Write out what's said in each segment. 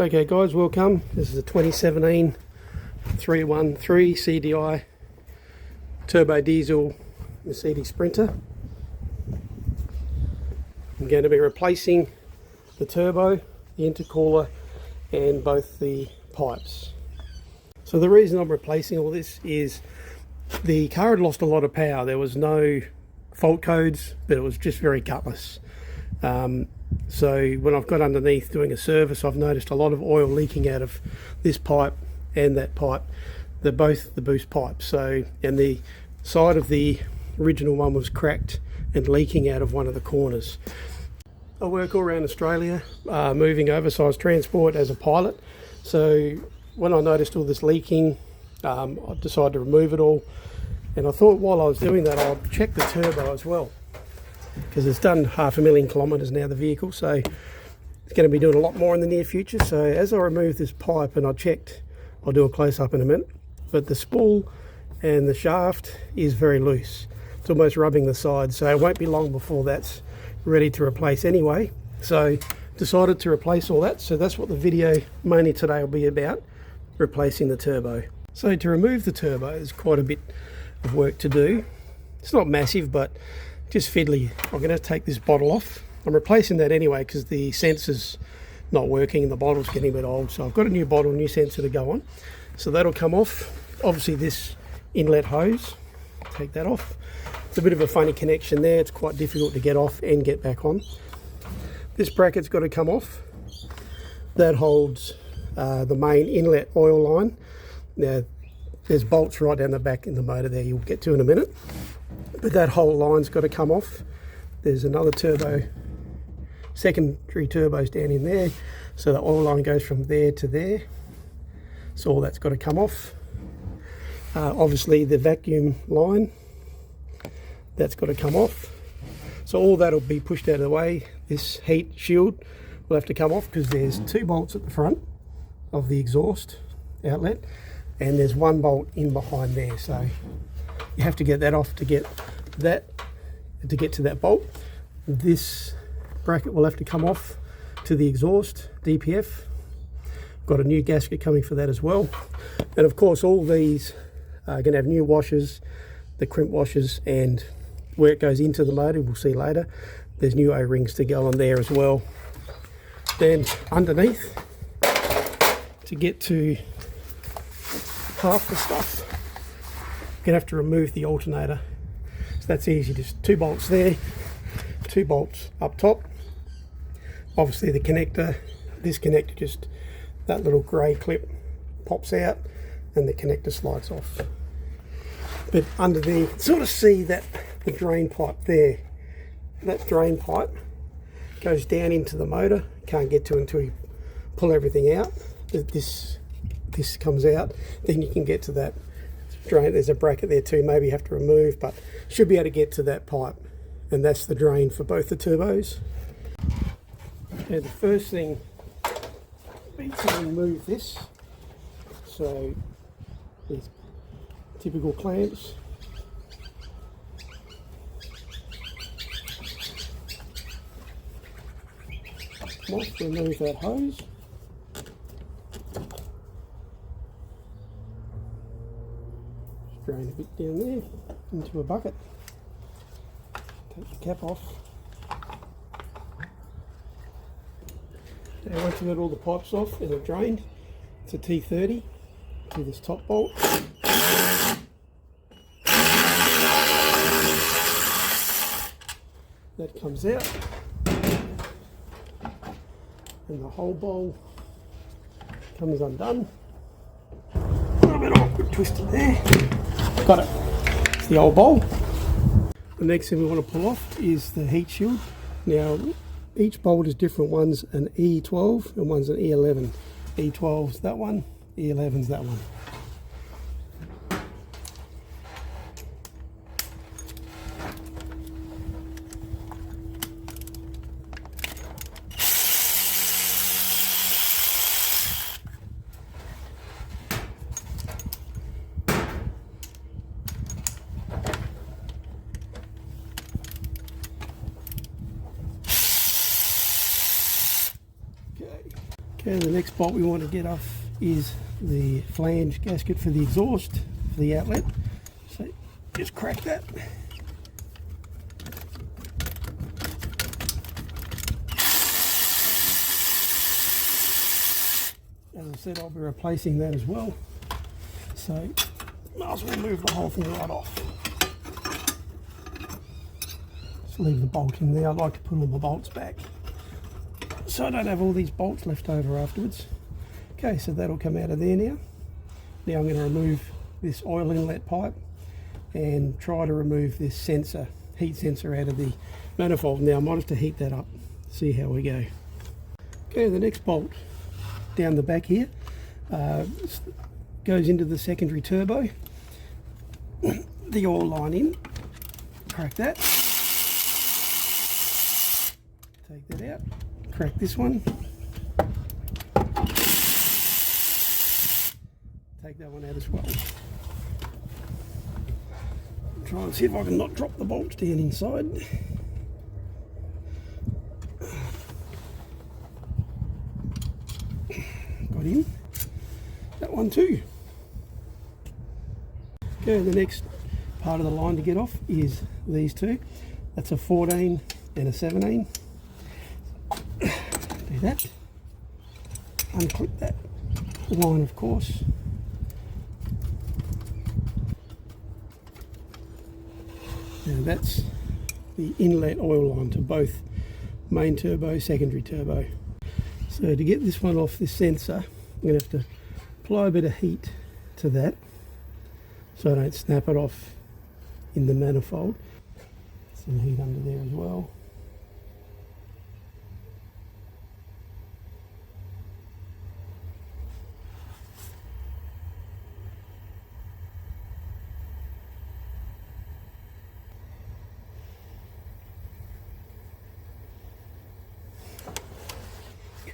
Okay guys, welcome. This is a 2017 313 CDI turbo diesel Mercedes Sprinter. I'm going to be replacing the turbo, the intercooler and both the pipes. So the reason I'm replacing all this is the car had lost a lot of power. There was no fault codes, but it was just very gutless. So when I've got underneath doing a service, I've noticed a lot of oil leaking out of this pipe and that pipe. They're both the boost pipes. So, and the side of the original one was cracked and leaking out of one of the corners. I work all around Australia, moving oversized transport as a pilot. So when I noticed all this leaking, I decided to remove it all. And I thought while I was doing that, I'll check the turbo as well, because it's done 500,000 kilometres now, the vehicle, so it's going to be doing a lot more in the near future. So as I remove this pipe, and I checked, I'll do a close-up in a minute, but the spool and the shaft is very loose. It's almost rubbing the side, so it won't be long before that's ready to replace anyway. So decided to replace all that, so that's what the video mainly today will be about, replacing the turbo. So to remove the turbo is quite a bit of work to do. It's not massive, but just fiddly. I'm going to take this bottle off. I'm replacing that anyway because the sensor's not working and the bottle's getting a bit old. So I've got a new bottle, new sensor to go on. So that'll come off. Obviously this inlet hose, take that off. It's a bit of a funny connection there. It's quite difficult to get off and get back on. This bracket's got to come off. That holds the main inlet oil line. Now there's bolts right down the back in the motor there, you'll get to in a minute. But that whole line's got to come off. There's another turbo, secondary turbos down in there. So the oil line goes from there to there. So all that's got to come off. Obviously the vacuum line, that's got to come off. So all that'll be pushed out of the way. This heat shield will have to come off because there's 2 bolts at the front of the exhaust outlet. And there's 1 bolt in behind there, so you have to get that off to get to that bolt. This bracket will have to come off to the exhaust DPF. Got a new gasket coming for that as well. And of course all these are going to have new washers, the crimp washers, and where it goes into the motor, we'll see later, there's new O-rings to go on there as well. Then underneath, to get to half the stuff, you're going to have to remove the alternator. So that's easy, just 2 bolts there, 2 bolts up top. Obviously the connector, this connector, just that little grey clip pops out and the connector slides off. But under the, sort of see that the drain pipe there, that drain pipe goes down into the motor, can't get to it until you pull everything out. This comes out, then you can get to that drain. There's a bracket there too, maybe you have to remove, but should be able to get to that pipe, and that's the drain for both the turbos. Okay, the first thing be to remove this. So these typical clamps, remove that hose. Drain a bit down there into a bucket. Take the cap off. Now once you've got all the pipes off and they're drained, it's a T30 to this top bolt. That comes out. And the whole bowl comes undone. A little bit awkward twisted there. Got it. It's the old bowl. The next thing we want to pull off is the heat shield. Now each bolt is different. One's an E12 and one's an E11. E12's that one, E11's that one. Okay, the next bolt we want to get off is the flange gasket for the exhaust, for the outlet. So just crack that. As I said, I'll be replacing that as well. So might as well move the whole thing right off. Just leave the bolt in there. I like to put all the bolts back so I don't have all these bolts left over afterwards. Okay, so that'll come out of there now. Now I'm going to remove this oil inlet pipe and try to remove this sensor, heat sensor, out of the manifold. Now I might have to heat that up, see how we go. Okay, the next bolt down the back here goes into the secondary turbo. The oil line in, crack that, take that out, crack this one, take that one out as well. Try and see if I can not drop the bolts down inside. Got in. That one too. Okay, the next part of the line to get off is these two. That's a 14 and a 17. Do that. Unclip that line, of course. Now that's the inlet oil line to both main turbo, secondary turbo. So to get this one off this sensor, I'm going to have to apply a bit of heat to that so I don't snap it off in the manifold. Some heat under there as well.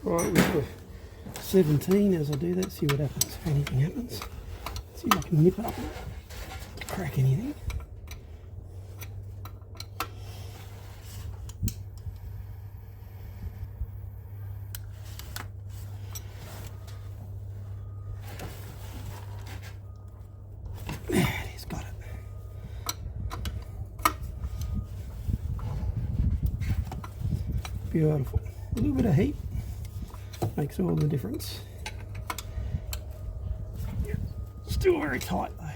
Try it with the 17 as I do that, see what happens, if anything happens. See if I can nip it up and crack anything. There it is, got it. Beautiful. A little bit of heat makes all the difference. Still very tight though.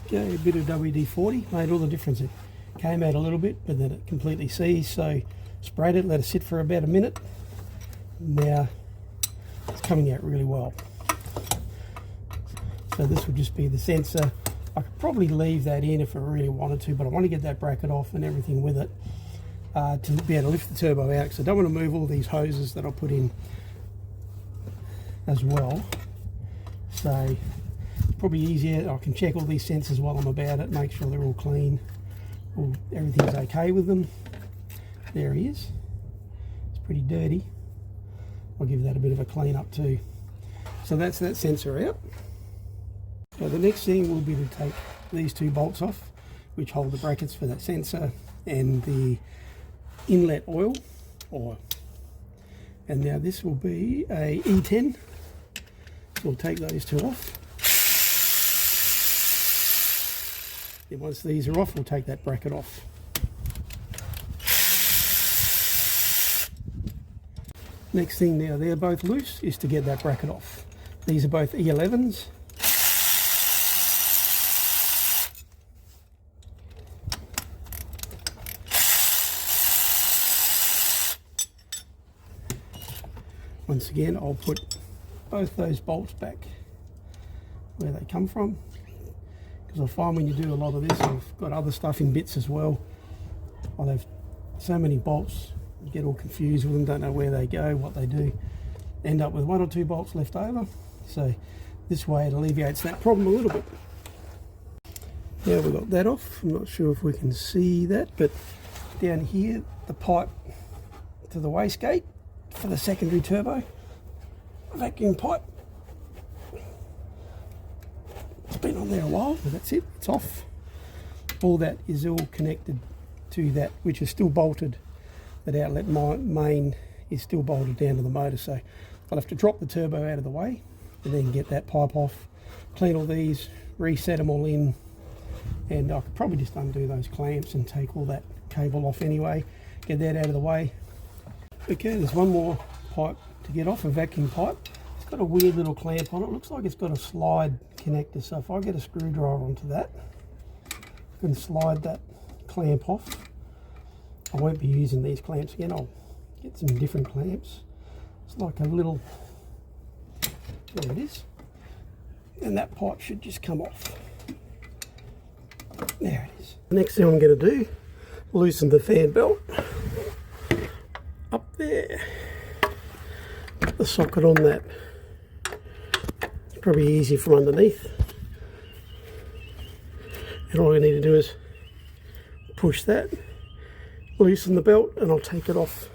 Okay, a bit of WD-40 made all the difference. It came out a little bit, but then it completely seized, so sprayed it, let it sit for about a minute. Now it's coming out really well. So this would just be the sensor. I could probably leave that in if I really wanted to, but I want to get that bracket off and everything with it to be able to lift the turbo out, because I don't want to move all these hoses that I'll put in as well. So it's probably easier. I can check all these sensors while I'm about it, make sure they're all clean, everything's okay with them. There he is. It's pretty dirty. I'll give that a bit of a clean up too. So that's that sensor out. So the next thing will be to take these two bolts off, which hold the brackets for that sensor and the inlet oil. And now this will be a E10. We'll take those two off. Then once these are off, we'll take that bracket off. Next thing, now they're both loose, is to get that bracket off. These are both E11s. Once again, I'll put both those bolts back where they come from, because I find when you do a lot of this, I've got other stuff in bits as well. I'll have so many bolts, you get all confused with them, don't know where they go, what they do, end up with one or two bolts left over. So this way it alleviates that problem a little bit. Now we've got that off. I'm not sure if we can see that, but down here, the pipe to the wastegate for the secondary turbo, vacuum pipe. It's been on there a while, but that's it, it's off. All that is all connected to that, which is still bolted. That outlet main is still bolted down to the motor, so I'll have to drop the turbo out of the way and then get that pipe off, clean all these, reset them all in, and I could probably just undo those clamps and take all that cable off anyway, get that out of the way. Okay, there's one more pipe to get off, a vacuum pipe. It's got a weird little clamp on it. Looks like it's got a slide connector, so if I get a screwdriver onto that, I can slide that clamp off. I won't be using these clamps again, I'll get some different clamps. It's like a little, there it is, and that pipe should just come off. There it is. The next thing I'm going to do, loosen the fan belt up there. Put the socket on that. It's probably easier from underneath. And all I need to do is push that, loosen the belt, and I'll take it off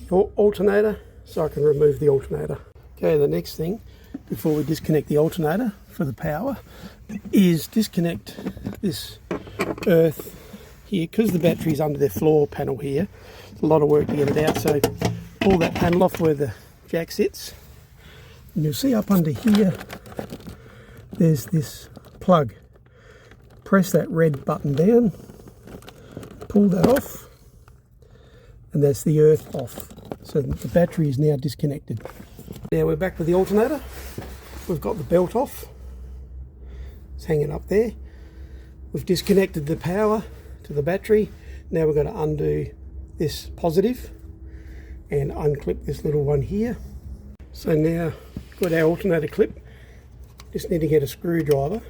the alternator so I can remove the alternator. Okay, the next thing before we disconnect the alternator for the power is disconnect this earth here, because the battery's under the floor panel here. It's a lot of work to get it out, so pull that panel off where the jack sits, and you'll see up under here there's this plug. Press that red button down, pull that off, and that's the earth off. So the battery is now disconnected. Now we're back with the alternator. We've got the belt off. It's hanging up there. We've disconnected the power to the battery. Now we're going to undo this positive and unclip this little one here. So now got our alternator clip. Just need to get a screwdriver,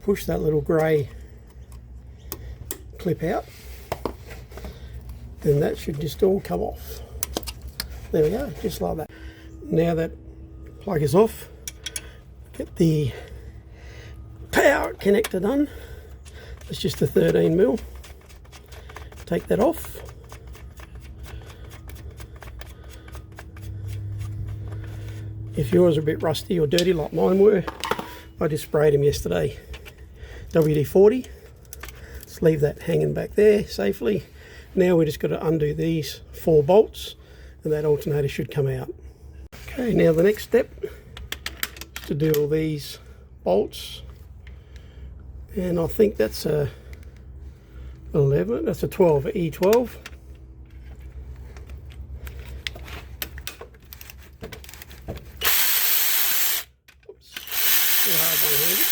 push that little grey clip out, then that should just all come off. There we go, just like that. Now that plug is off, get the power connector done. It's just a 13mm. Take that off. If yours are a bit rusty or dirty like mine were, I just sprayed them yesterday. WD-40. Let's leave that hanging back there safely. Now we just got to undo these 4 bolts and that alternator should come out. Okay, now the next step is to do all these bolts, and I think that's a 11, that's a 12, E12. Oops, too hard one-handed.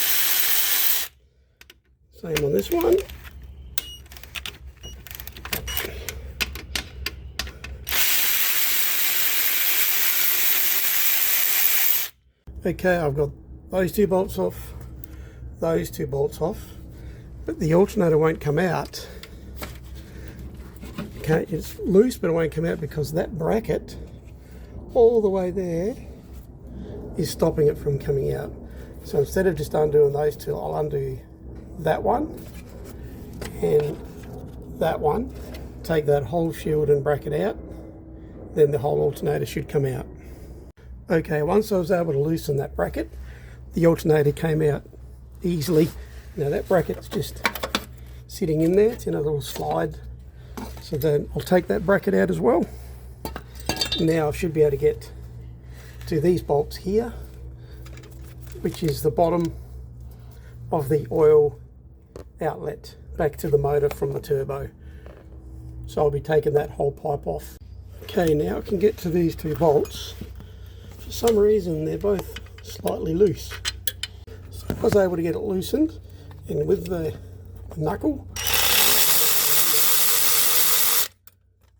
Same on this one. Okay, I've got those 2 bolts off, those 2 bolts off, but the alternator won't come out. Okay, it's loose, but it won't come out because that bracket all the way there is stopping it from coming out. So instead of just undoing those 2, I'll undo that one and that one, take that whole shield and bracket out, then the whole alternator should come out. Okay, once I was able to loosen that bracket, the alternator came out easily. Now that bracket's just sitting in there, it's in a little slide. So then I'll take that bracket out as well. Now I should be able to get to these bolts here, which is the bottom of the oil outlet back to the motor from the turbo. So I'll be taking that whole pipe off. Okay, now I can get to these 2 bolts. For some reason they're both slightly loose. So I was able to get it loosened, and with the knuckle,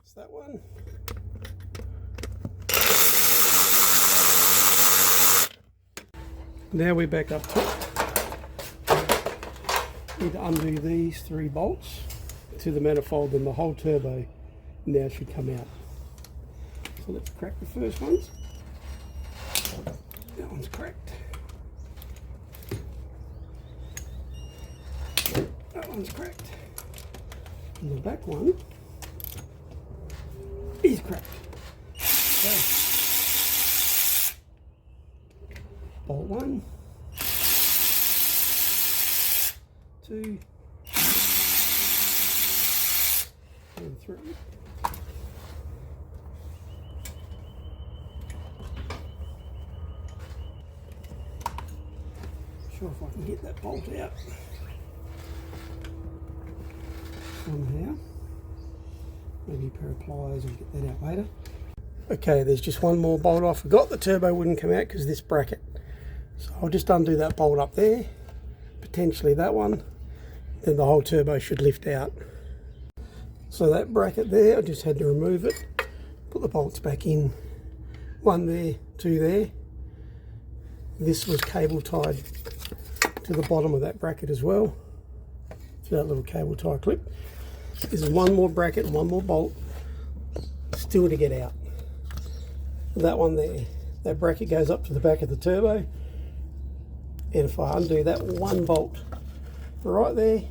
it's that one. Now we're back up top. Need to undo these 3 bolts to the manifold, and the whole turbo now should come out. So let's crack the first ones. That one's cracked. That one's cracked. And the back one is cracked. Okay. Bolt 1, 2, and 3. sure if I can get that bolt out somehow. Maybe a pair of pliers, I'll get that out later. Okay, there's just one more bolt I forgot. The turbo wouldn't come out because of this bracket. So I'll just undo that bolt up there, potentially that one, then the whole turbo should lift out. So that bracket there, I just had to remove it, put the bolts back in. One there, two there. This was cable tied to the bottom of that bracket as well, to that little cable tie clip. There's one more bracket and one more bolt still to get out. That one there, that bracket goes up to the back of the turbo, and if I undo that one bolt right there,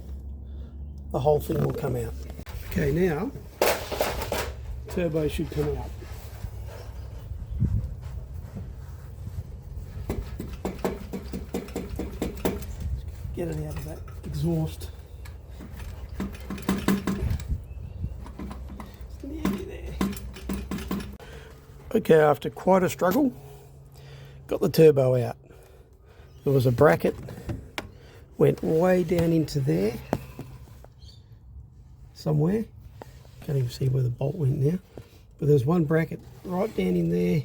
the whole thing will come out. Okay, now turbo should come out. Get it out of that exhaust. Nearly there. Okay, after quite a struggle, got the turbo out. There was a bracket, went way down into there, somewhere. Can't even see where the bolt went now. But there's one bracket right down in there,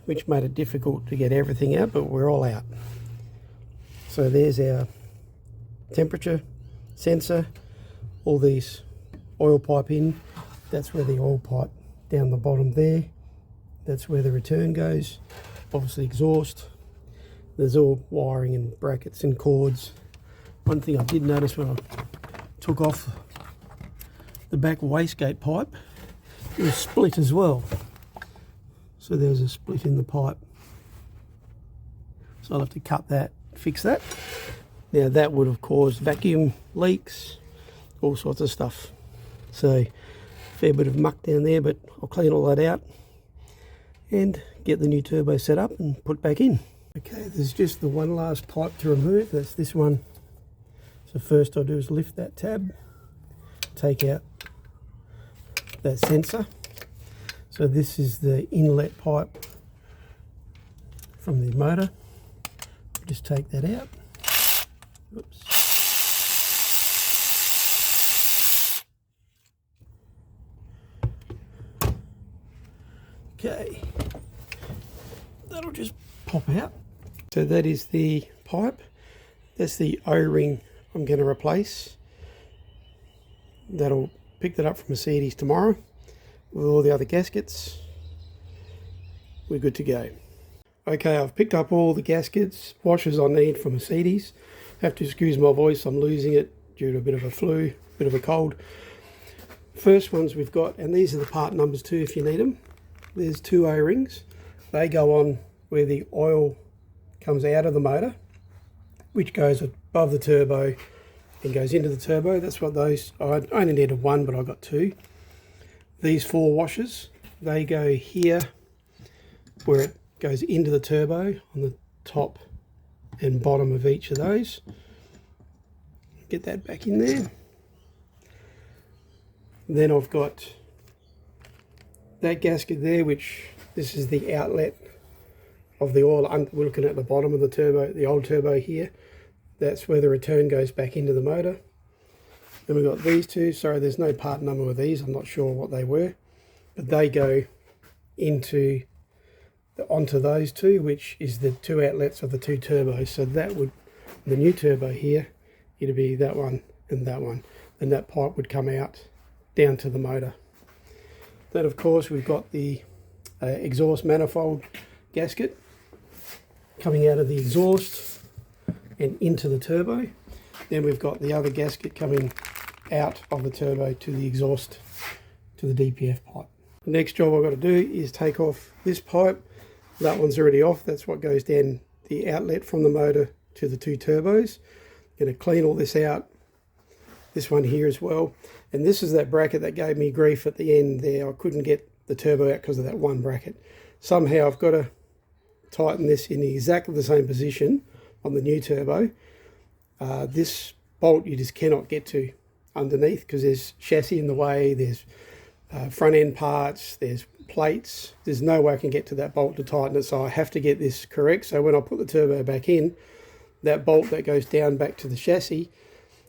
which made it difficult to get everything out, but we're all out. So there's our temperature sensor, all these oil pipe in. That's where the oil pipe down the bottom there. That's where the return goes. Obviously exhaust. There's all wiring and brackets and cords. One thing I did notice when I took off the back wastegate pipe, it was split as well. So there's a split in the pipe. So I'll have to cut that, fix that. Now that would have caused vacuum leaks, all sorts of stuff. So fair bit of muck down there, but I'll clean all that out and get the new turbo set up and put back in. Okay, there's just the one last pipe to remove. That's this one. So first I'll do is lift that tab, take out that sensor. So this is the inlet pipe from the motor. Just take that out. Oops. Okay, that'll just pop out. So that is the pipe. That's the O-ring I'm going to replace. That'll pick that up from Mercedes tomorrow with all the other gaskets. We're good to go. Okay, I've picked up all the gaskets, washers I need for Mercedes. Have to excuse my voice, I'm losing it due to a bit of a flu, a bit of a cold. First ones we've got, and these are the part numbers too if you need them. There's two O-rings. They go on where the oil comes out of the motor, which goes above the turbo and goes into the turbo. That's what those, I only needed one, but I got two. These four washers, they go here where it goes into the turbo on the top and bottom of each of those. Get that back in there. Then I've got that gasket there, which this is the outlet of the oil. We're looking at the bottom of the turbo, the old turbo here. That's where the return goes back into the motor. Then we've got these two. Sorry, there's no part number with these. I'm not sure what they were, but they go onto those two, which is the two outlets of the two turbos. So that would, the new turbo here, it'd be that one, and that pipe would come out down to the motor. Then of course we've got the exhaust manifold gasket coming out of the exhaust and into the turbo. Then we've got the other gasket coming out of the turbo to the exhaust to the DPF pipe. The next job I've got to do is take off this pipe. That one's already off. That's what goes down the outlet from the motor to the two turbos. Going to clean all this out. This one here as well. And this is that bracket that gave me grief at the end there. I couldn't get the turbo out because of that one bracket. Somehow I've got to tighten this in exactly the same position on the new turbo. This bolt you just cannot get to underneath because there's chassis in the way, there's front end parts, there's plates. There's no way I can get to that bolt to tighten it, so I have to get this correct. So when I put the turbo back in, that bolt that goes down back to the chassis,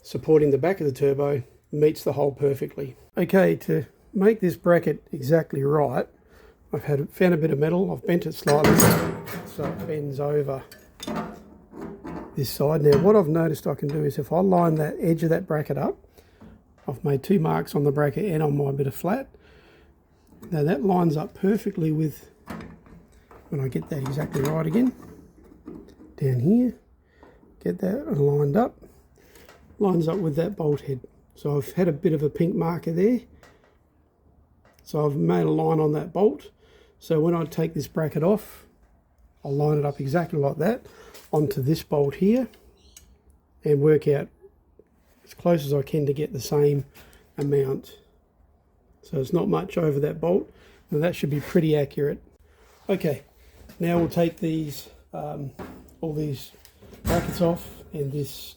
supporting the back of the turbo, meets the hole perfectly. Okay, to make this bracket exactly right, I've found a bit of metal, I've bent it slightly so it bends over this side. Now what I've noticed I can do is if I line that edge of that bracket up, I've made 2 marks on the bracket and on my bit of flat. Now that lines up perfectly with, when I get that exactly right again, down here, get that lined up, lines up with that bolt head. So I've had a bit of a pink marker there, so I've made a line on that bolt. So when I take this bracket off, I'll line it up exactly like that onto this bolt here and work out as close as I can to get the same amount. So it's not much over that bolt, and that should be pretty accurate. Okay, now we'll take these all these brackets off and this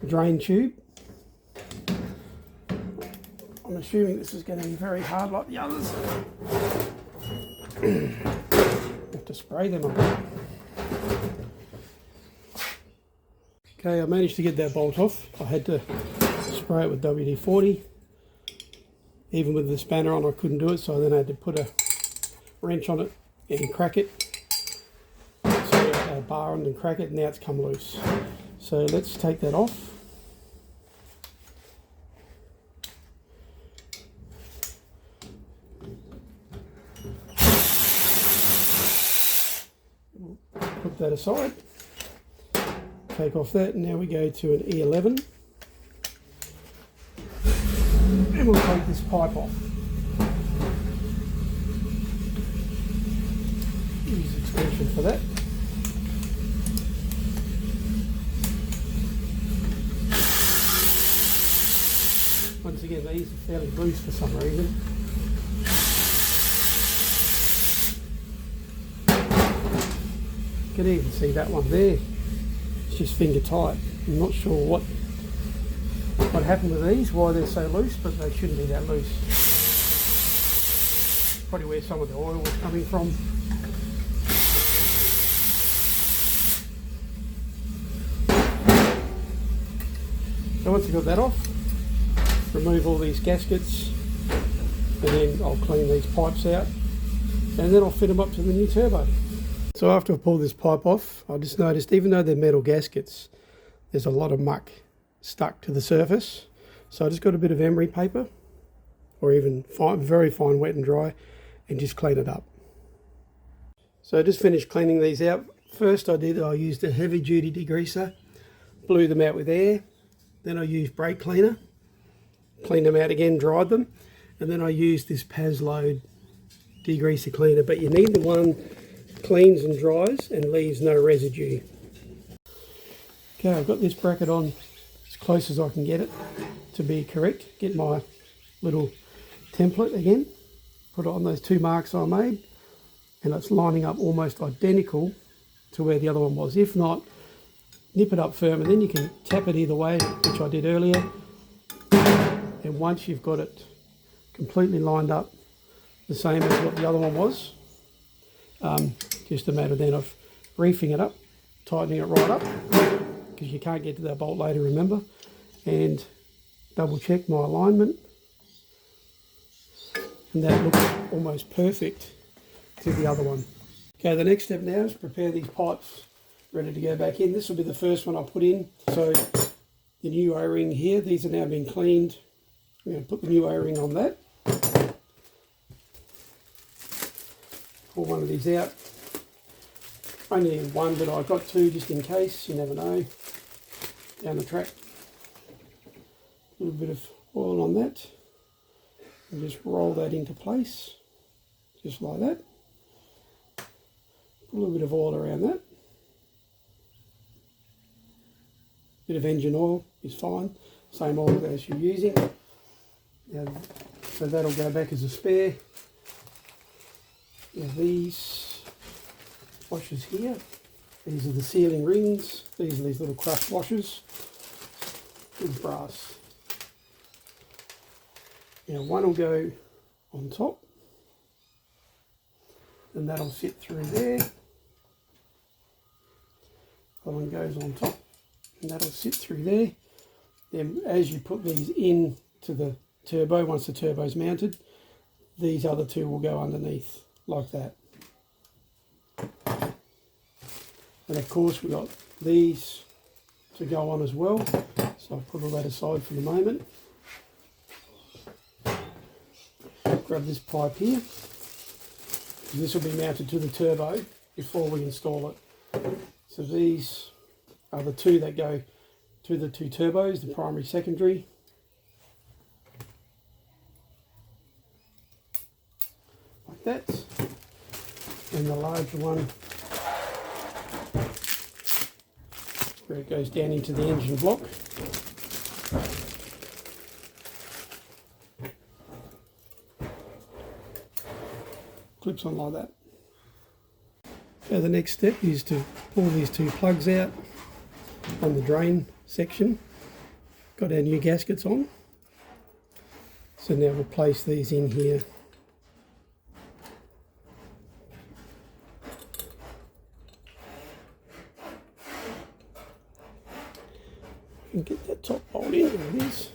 drain tube. I'm assuming this is going to be very hard like the others. Have to spray them on. Okay, I managed to get that bolt off. I had to spray it with WD-40. Even with the spanner on I couldn't do it, so then I had to put a wrench on it and crack it. So a bar on and crack it, and now it's come loose. So let's take that off. Put that aside, take off that, and now we go to an E11 and we'll take this pipe off. Use extension for that. Once again, these are fairly loose for some reason. You can even see that one there, it's just finger tight. I'm not sure what happened with these, why they're so loose, but they shouldn't be that loose. Probably where some of the oil was coming from. So once you've got that off, remove all these gaskets, and then I'll clean these pipes out, and then I'll fit them up to the new turbo. So after I've pulled this pipe off, I just noticed even though they're metal gaskets, there's a lot of muck stuck to the surface. So I just got a bit of emery paper, or even very fine wet and dry, and just clean it up. So I just finished cleaning these out. First I used a heavy duty degreaser, blew them out with air. Then I used brake cleaner, cleaned them out again, dried them. And then I used this Pazload degreaser cleaner, but you need the one cleans and dries and leaves no residue. Okay, I've got this bracket on as close as I can get it to be correct. Get my little template again, put it on those 2 marks I made, and it's lining up almost identical to where the other one was. If not, nip it up firm, and then you can tap it either way, which I did earlier. And once you've got it completely lined up the same as what the other one was, just a matter then of reefing it up, tightening it right up, because you can't get to that bolt later, remember, and double check my alignment, and that looks almost perfect to the other one. Okay, the next step now is prepare these pipes ready to go back in. This will be the first one I put in. So the new O-ring here, these are now being cleaned. I'm going to put the new O-ring on that. Pull one of these out. Only one, but I've got 2 just in case, you never know, down the track. A little bit of oil on that, and just roll that into place, just like that. Put a little bit of oil around that. Bit of engine oil is fine, same oil as you're using. So that'll go back as a spare. Now these washers here, these are the sealing rings. These are these little crushed washers with brass. Now one will go on top, and that'll sit through there. one goes on top, and that'll sit through there. Then as you put these into the turbo, once the turbo's mounted, these other two will go underneath like that. And of course we've got these to go on as well, so I'll put all that aside for the moment. Grab this pipe here. This will be mounted to the turbo before we install it. So these are the two that go to the two turbos, the primary, secondary. Like that. And the larger one where it goes down into the engine block. Clips on like that. So the next step is to pull these two plugs out on the drain section. Got our new gaskets on. So now we'll place these in here. And get that top bolt in, there it is.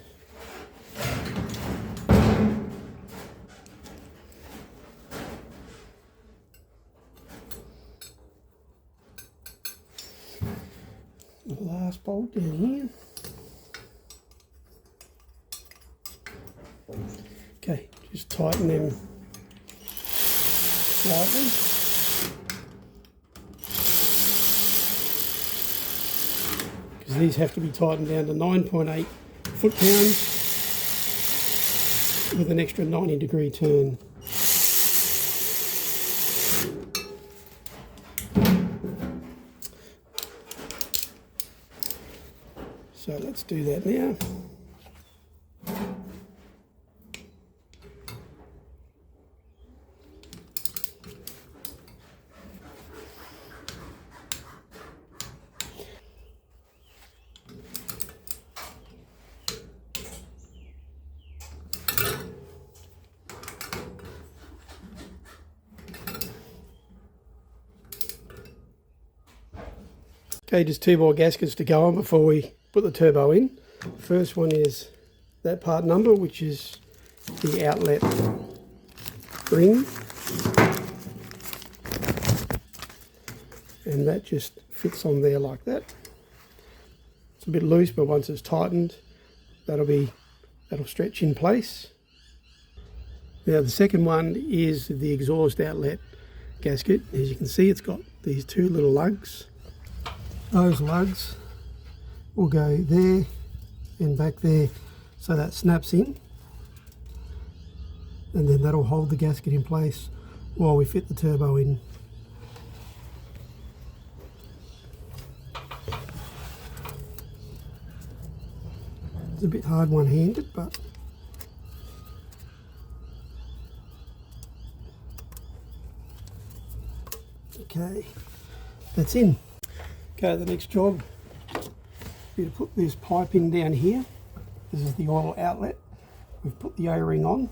The last bolt down here. Okay, just tighten them slightly. Because these have to be tightened down to 9.8 foot-pounds with an extra 90-degree turn. So let's do that now. Okay, just two more gaskets to go on before we put the turbo in. The first one is that part number, which is the outlet ring. And that just fits on there like that. It's a bit loose, but once it's tightened, that'll stretch in place. Now the second one is the exhaust outlet gasket. As you can see, it's got these two little lugs. Those lugs will go there and back there, so that snaps in, and then that'll hold the gasket in place while we fit the turbo in. It's a bit hard one-handed, but okay, that's in. Okay, the next job is to put this pipe in down here. This is the oil outlet. We've put the O-ring on.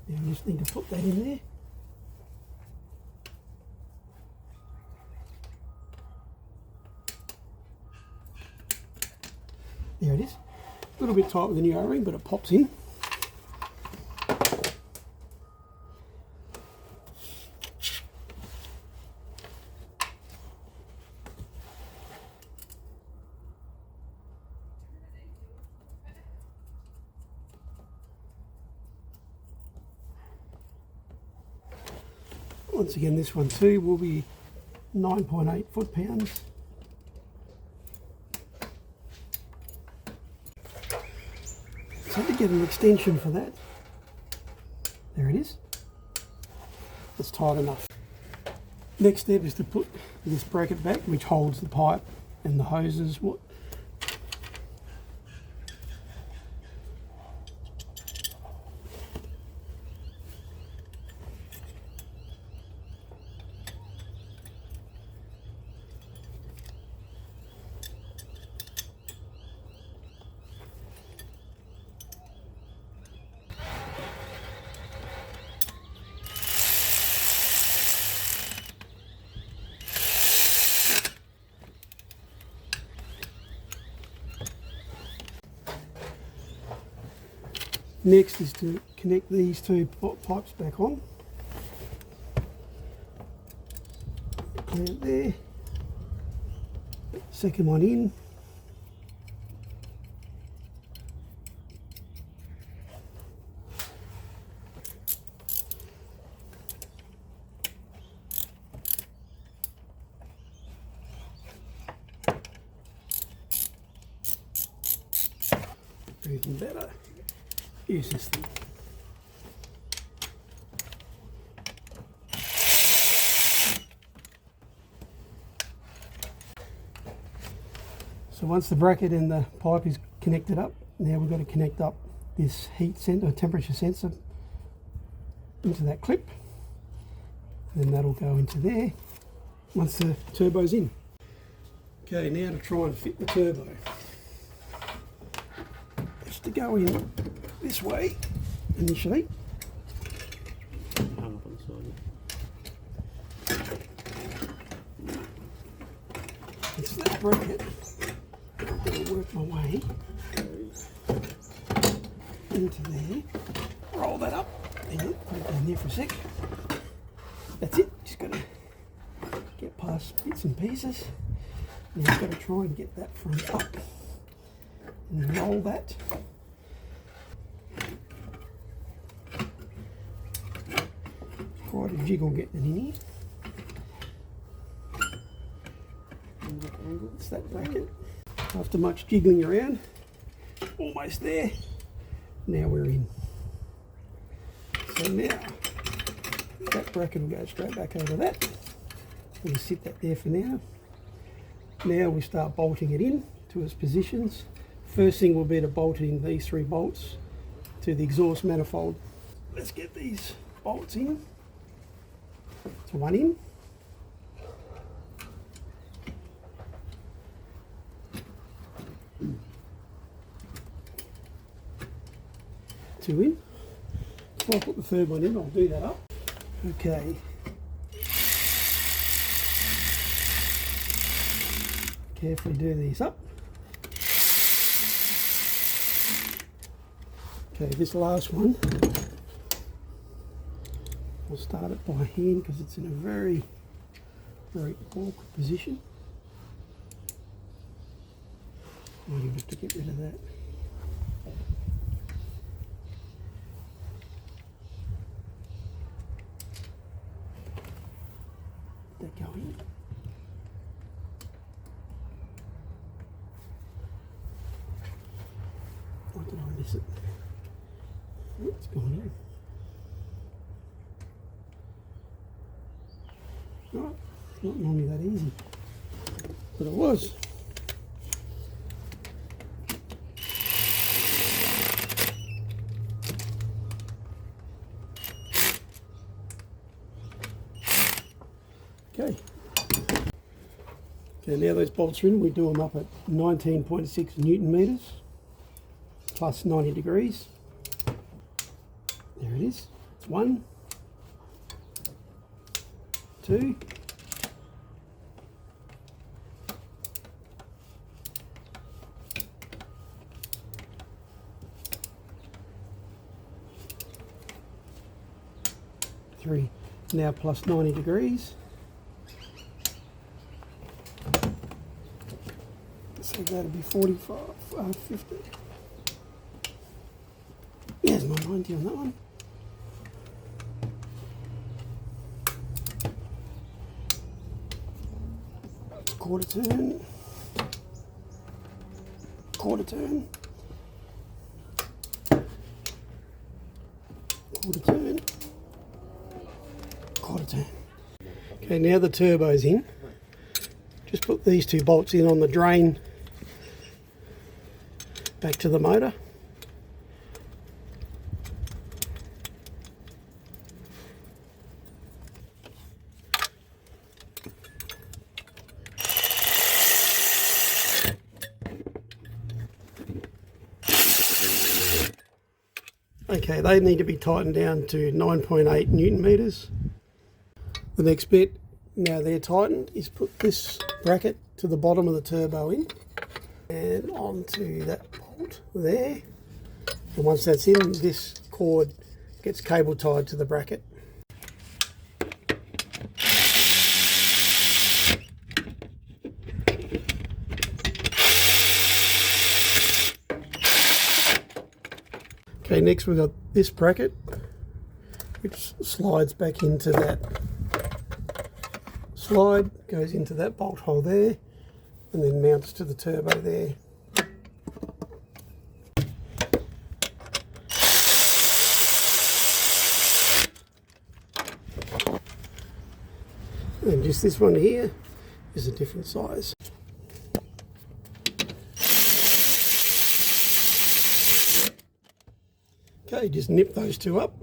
Now we just need to put that in there. There it is. A little bit tight with the new O-ring, but it pops in. Once again, this one too will be 9.8 foot-pounds. So to get an extension for that, there it is. It's tight enough. Next step is to put this bracket back, which holds the pipe and the hoses. Next is to connect these two pipes back on. Clamp there. Second one in. Even better, use this thing. So once the bracket and the pipe is connected up, now we've got to connect up this heat sensor, temperature sensor, into that clip, and then that'll go into there once the turbo's in. Okay, now to try and fit the turbo. To go in this way initially. It's that bracket. I'm going to work my way into there. Roll that up and put it down there for a sec. That's it. Just got to get past bits and pieces. Now I've got to try and get that front up and then roll that. Quite a jiggle getting it in here. It's that bracket. After much jiggling around, almost there. Now we're in. So now that bracket will go straight back over that. We'll sit that there for now. Now we start bolting it in to its positions. First thing will be to bolt in these 3 bolts to the exhaust manifold. Let's get these bolts in. So one in. Two in. Before I put the third one in, I'll do that up. Okay. Carefully do these up. Okay, this last one, I'll start it by hand because it's in a very, very awkward position. I might have to get rid of that. Let that go in. Why did I miss it? It's gone in. Oh, it's not normally that easy, but it was. Okay. Okay, now those bolts are in, we do them up at 19.6 Newton meters plus 90 degrees. There it is. It's 1, 2, 3. Now plus 90 degrees. So that'll be 45, 50. There's my 90 on that one. Quarter turn, quarter turn, quarter turn, quarter turn. Okay, now the turbo's in. Just put these 2 bolts in on the drain back to the motor. Okay, they need to be tightened down to 9.8 Newton meters. The next bit, now they're tightened, is put this bracket to the bottom of the turbo in and onto that bolt there, And once that's in, this cord gets cable tied to the bracket. Okay, next we've got this bracket, which slides back into that slide, goes into that bolt hole there, and then mounts to the turbo there. And just this one here is a different size. Okay, just nip those two up,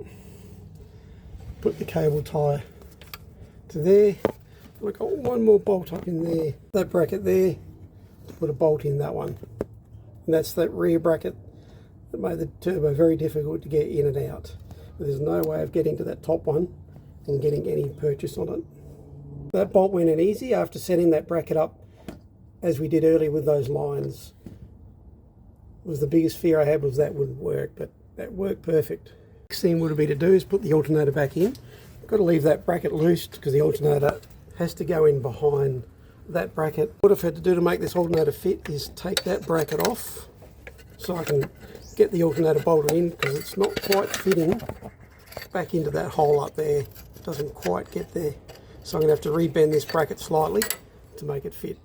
put the cable tie to there. I've got one more bolt up in there, that bracket there, put a bolt in that one. And that's that rear bracket that made the turbo very difficult to get in and out. But there's no way of getting to that top one and getting any purchase on it. That bolt went in easy after setting that bracket up as we did earlier with those lines. Was the biggest fear I had was that wouldn't work, but that worked perfect. Next thing would be to do is put the alternator back in. Got to leave that bracket loose because the alternator has to go in behind that bracket. What I've had to do to make this alternator fit is take that bracket off so I can get the alternator bolted in, because it's not quite fitting back into that hole up there. It doesn't quite get there. So I'm going to have to rebend this bracket slightly to make it fit.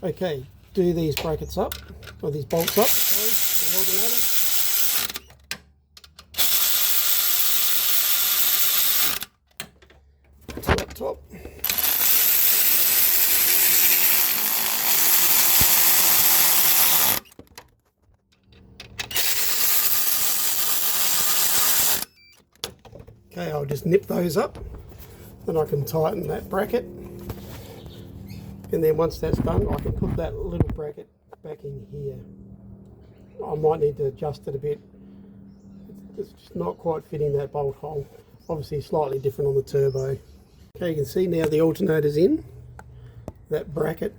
Okay, do these brackets up, or these bolts up, sorry, the alternator. Two up top. Okay, I'll just nip those up, then I can tighten that bracket, and then once that's done I can put that little bracket back in here. I might need to adjust it a bit, it's just not quite fitting that bolt hole. Obviously slightly different on the turbo. Okay, you can see now the alternator's in, that bracket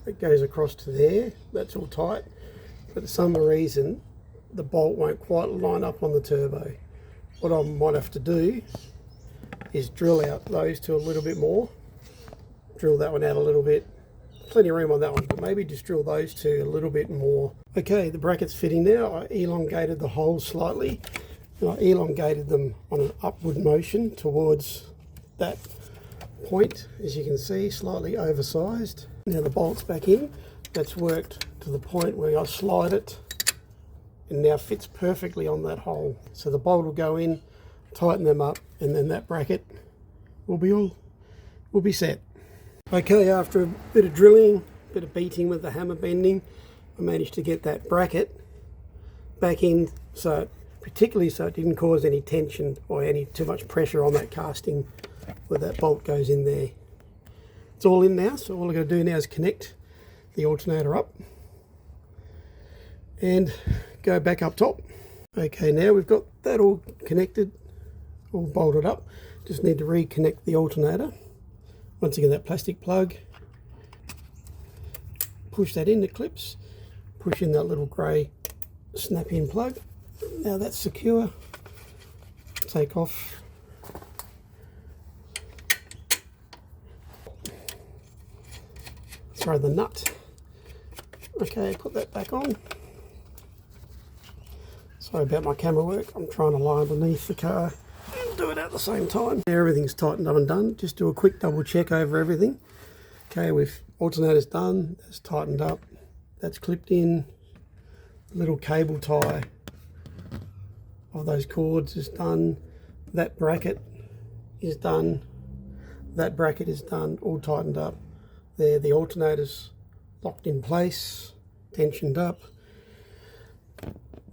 that goes across to there, that's all tight, but for some reason the bolt won't quite line up on the turbo. What I might have to do is drill out those two a little bit more. Drill that one out a little bit. Plenty of room on that one, but maybe just drill those two a little bit more. Okay, the bracket's fitting now. I elongated the holes slightly, and I elongated them on an upward motion towards that point, as you can see, slightly oversized. Now the bolt's back in. That's worked to the point where I slide it, and now fits perfectly on that hole. So the bolt will go in, tighten them up, and then that bracket will be set. Okay, after a bit of drilling, a bit of beating with the hammer bending, I managed to get that bracket back in, particularly so it didn't cause any tension or any too much pressure on that casting where that bolt goes in there. It's all in now, so all I've got to do now is connect the alternator up and go back up top. Okay, now we've got that all connected, all bolted up. Just need to reconnect the alternator. Once again, that plastic plug, push that into clips, push in that little grey snap-in plug. Now that's secure. Take off. Sorry, the nut. Okay, put that back on. Sorry about my camera work, I'm trying to lie underneath the car and do it at the same time. Everything's tightened up and done. Just do a quick double check over everything. Okay, alternator's done, that's tightened up, that's clipped in. The little cable tie of those cords is done. That bracket is done. That bracket is done, all tightened up. There, the alternator's locked in place, tensioned up.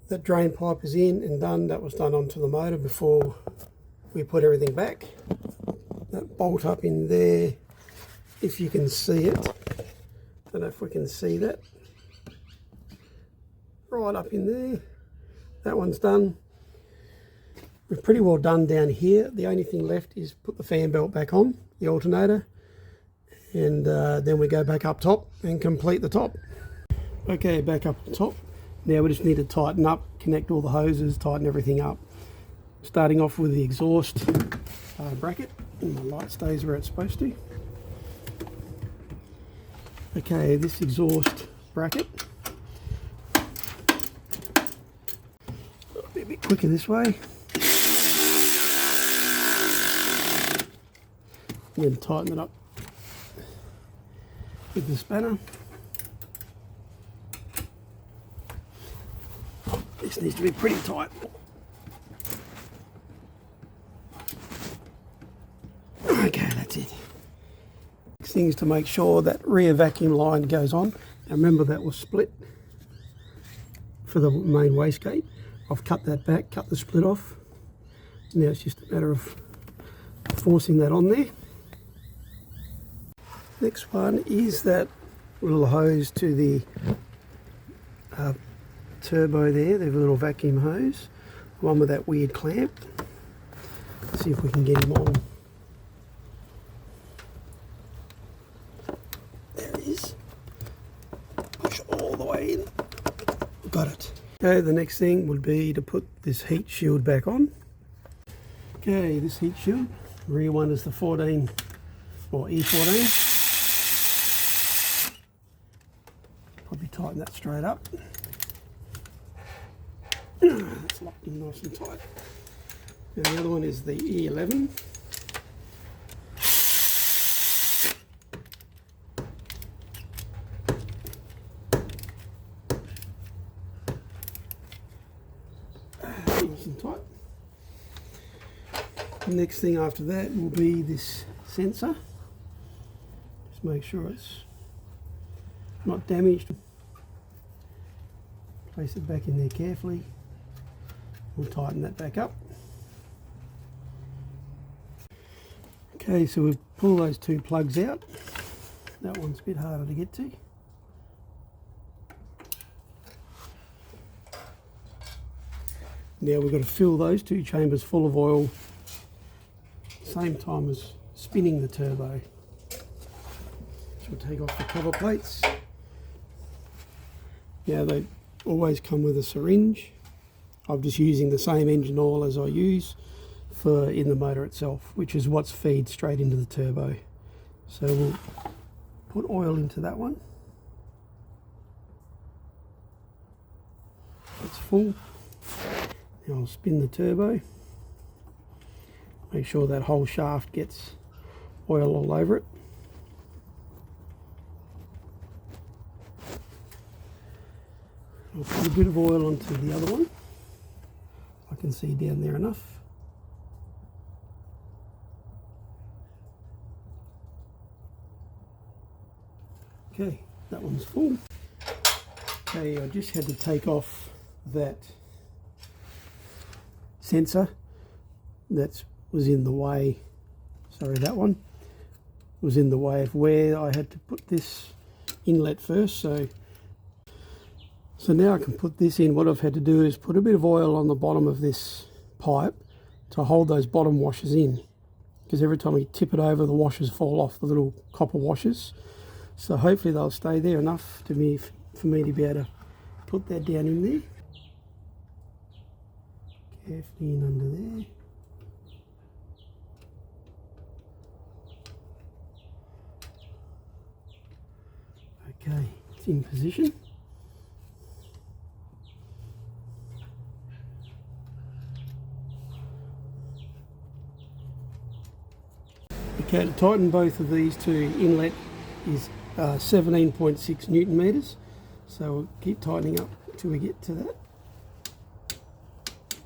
That drain pipe is in and done. That was done onto the motor before we put everything back. That bolt up in there, if you can see it. Don't know if we can see that. Right up in there. That one's done. We're pretty well done down here. The only thing left is put the fan belt back on, the alternator, and then we go back up top and complete the top. Okay, back up top. Now we just need to tighten up, connect all the hoses, tighten everything up. Starting off with the exhaust bracket, and the light stays where it's supposed to. Okay, this exhaust bracket, be a bit quicker this way. And then tighten it up with the spanner. This needs to be pretty tight. Okay, that's it. Next thing is to make sure that rear vacuum line goes on. Now remember that was split for the main wastegate. I've cut that back, cut the split off. Now it's just a matter of forcing that on there. Next one is that little hose to the turbo there, the little vacuum hose. The one with that weird clamp. Let's see if we can get him on. There it is. Push all the way in. Got it. Okay, the next thing would be to put this heat shield back on. Okay, this heat shield, rear one is the 14 or E14. Probably tighten that straight up. That's locked in nice and tight. Now the other one is the E11. Nice and tight. The next thing after that will be this sensor. Just make sure it's not damaged. Place it back in there carefully. We'll tighten that back up. Okay, so we'll pull those two plugs out. That one's a bit harder to get to. Now we've got to fill those two chambers full of oil, same time as spinning the turbo. So we'll take off the cover plates. Now they always come with a syringe. I'm just using the same engine oil as I use for in the motor itself, which is what's feed straight into the turbo. So we'll put oil into that one. It's full. Now I'll spin the turbo. Make sure that whole shaft gets oil all over it. I'll put a bit of oil onto the other one. I can see down there enough. Okay, that one's full. Okay, I just had to take off that sensor that was in the way. Sorry, that one was in the way of where I had to put this inlet first. So now I can put this in. What I've had to do is put a bit of oil on the bottom of this pipe to hold those bottom washers in, because every time you tip it over, the washers fall off, the little copper washers. So hopefully they'll stay there enough for me to be able to put that down in there. Carefully in under there. Okay, it's in position. Okay, to tighten both of these two inlet is 17.6 Newton meters. So we'll keep tightening up until we get to that.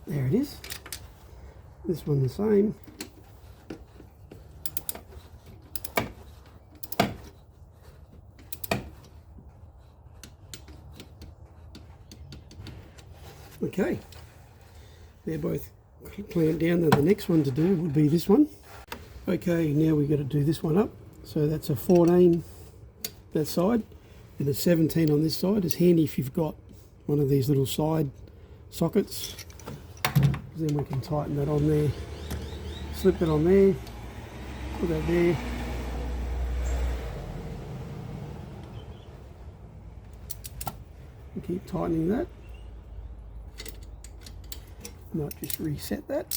There it is. This one the same. Okay, they're both clamped down. Now the next one to do would be this one. Okay, now we've got to do this one up. So that's a 14 that side and a 17 on this side. It's handy if you've got one of these little side sockets, then we can tighten that on there. Slip it on there, put that there. And keep tightening that. Might just reset that.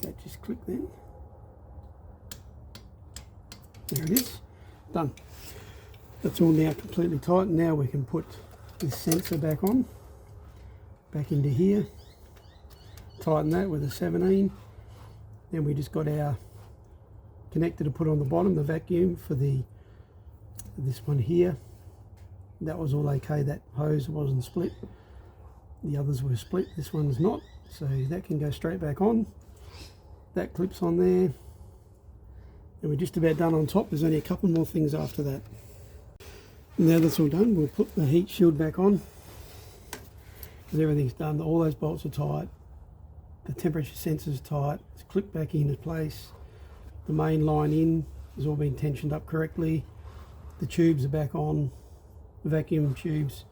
That just clicked then. There it is, done. That's all now completely tight. Now we can put this sensor back on, back into here, tighten that with a 17. Then we just got our connector to put on the bottom, the vacuum for this one here. That was all okay, that hose wasn't split. The others were split, this one's not, so that can go straight back on. That clips on there, and we're just about done on top. There's only a couple more things after that. Now that's all done, we'll put the heat shield back on, because everything's done. All those bolts are tight, the temperature sensor's tight, it's clipped back into place, the main line in has all been tensioned up correctly, the tubes are back on, the vacuum tubes.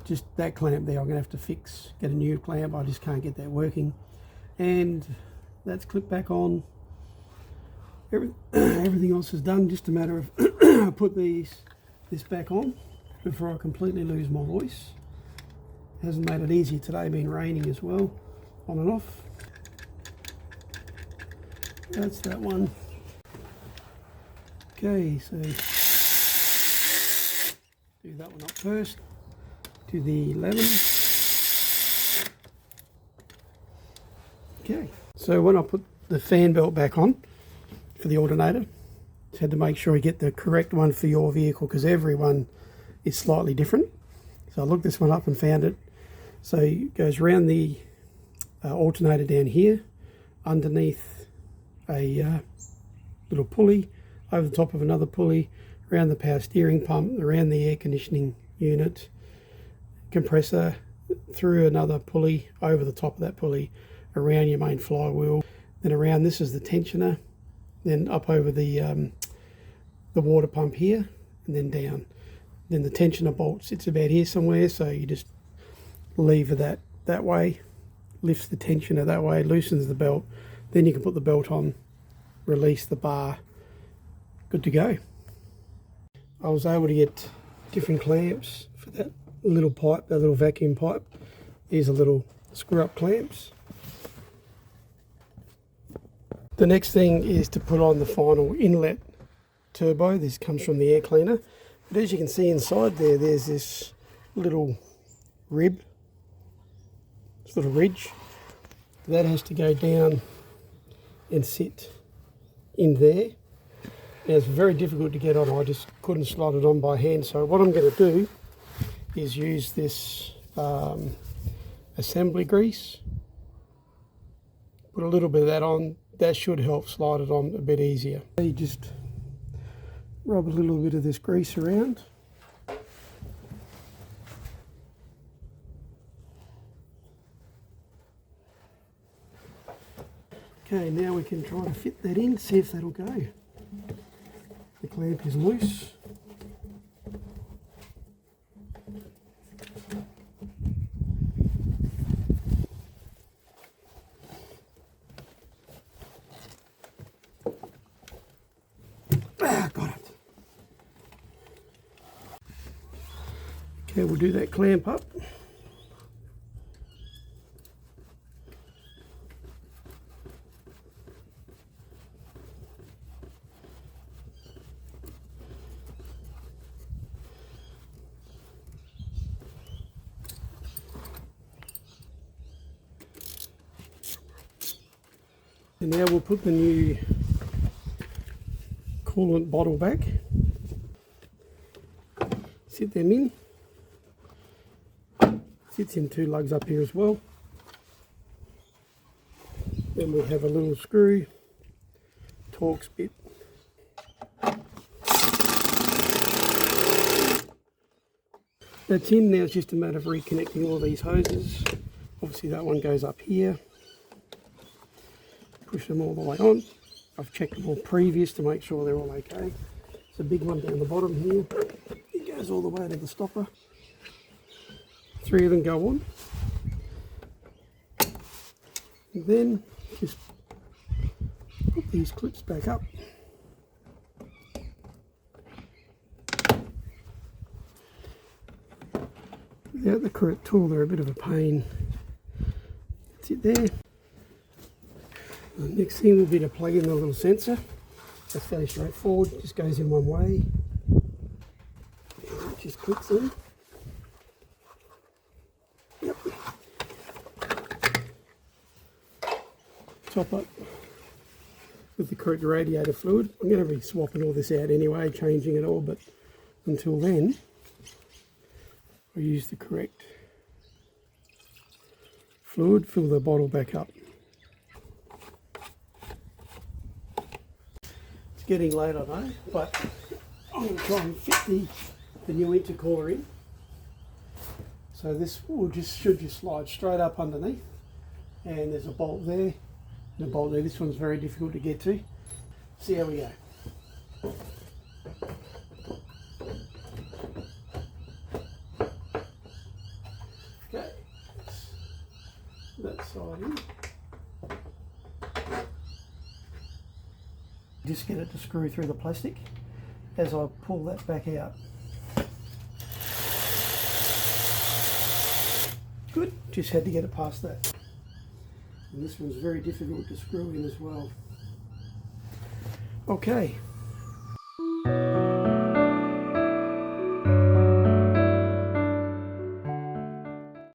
Just that clamp there I'm going to have to fix, get a new clamp, I just can't get that working. And that's clipped back on. Everything else is done, just a matter of put this back on before I completely lose my voice. Hasn't made it easier today, been raining as well, on and off. That's that one. Okay, so do that one up first. Do the 11. Okay, so when I put the fan belt back on for the alternator, just had to make sure you get the correct one for your vehicle, because every one is slightly different. So I looked this one up and found it. So it goes around the alternator down here, underneath a little pulley, over the top of another pulley, around the power steering pump, around the air conditioning unit, compressor, through another pulley, over the top of that pulley, around your main flywheel, then around, this is the tensioner, then up over the water pump here, and then down. Then the tensioner bolt sits about here somewhere, so you just lever that way, lifts the tensioner that way, loosens the belt, then you can put the belt on, release the bar, good to go. I was able to get different clamps for that little pipe, that little vacuum pipe. These are little screw up clamps. The next thing is to put on the final inlet turbo. This comes from the air cleaner. But as you can see inside there, there's this little rib, this little ridge. That has to go down and sit in there. Now it's very difficult to get on. I just couldn't slide it on by hand. So what I'm going to do is use this assembly grease. Put a little bit of that on. That should help slide it on a bit easier. You just rub a little bit of this grease around. Okay, now we can try to fit that in, see if that'll go. The clamp is loose. Got it. Okay, we'll do that clamp up. And now we'll put the new coolant bottle back, sit them in, sits in two lugs up here as well. Then we'll have a little screw, Torx bit. That's in. Now it's just a matter of reconnecting all these hoses. Obviously that one goes up here. Push them all the way on. I've checked them all previous to make sure they're all okay. It's a big one down the bottom here. It goes all the way to the stopper. 3 of them go on. And then just put these clips back up. Without the correct tool, they're a bit of a pain. That's it there. The next thing will be to plug in the little sensor. That's fairly straightforward, just goes in one way. It just clicks in. Yep. Top up with the correct radiator fluid. I'm going to be swapping all this out anyway, changing it all, but until then, I use the correct fluid, fill the bottle back up. It's getting late, I know, but I'm going to try and fit the new intercooler in. So this should just slide straight up underneath, and there's a bolt there and a bolt there. This one's very difficult to get to. See how we go. Okay, that side in. Just get it to screw through the plastic as I pull that back out. Good, just had to get it past that. And this one's very difficult to screw in as well. Okay,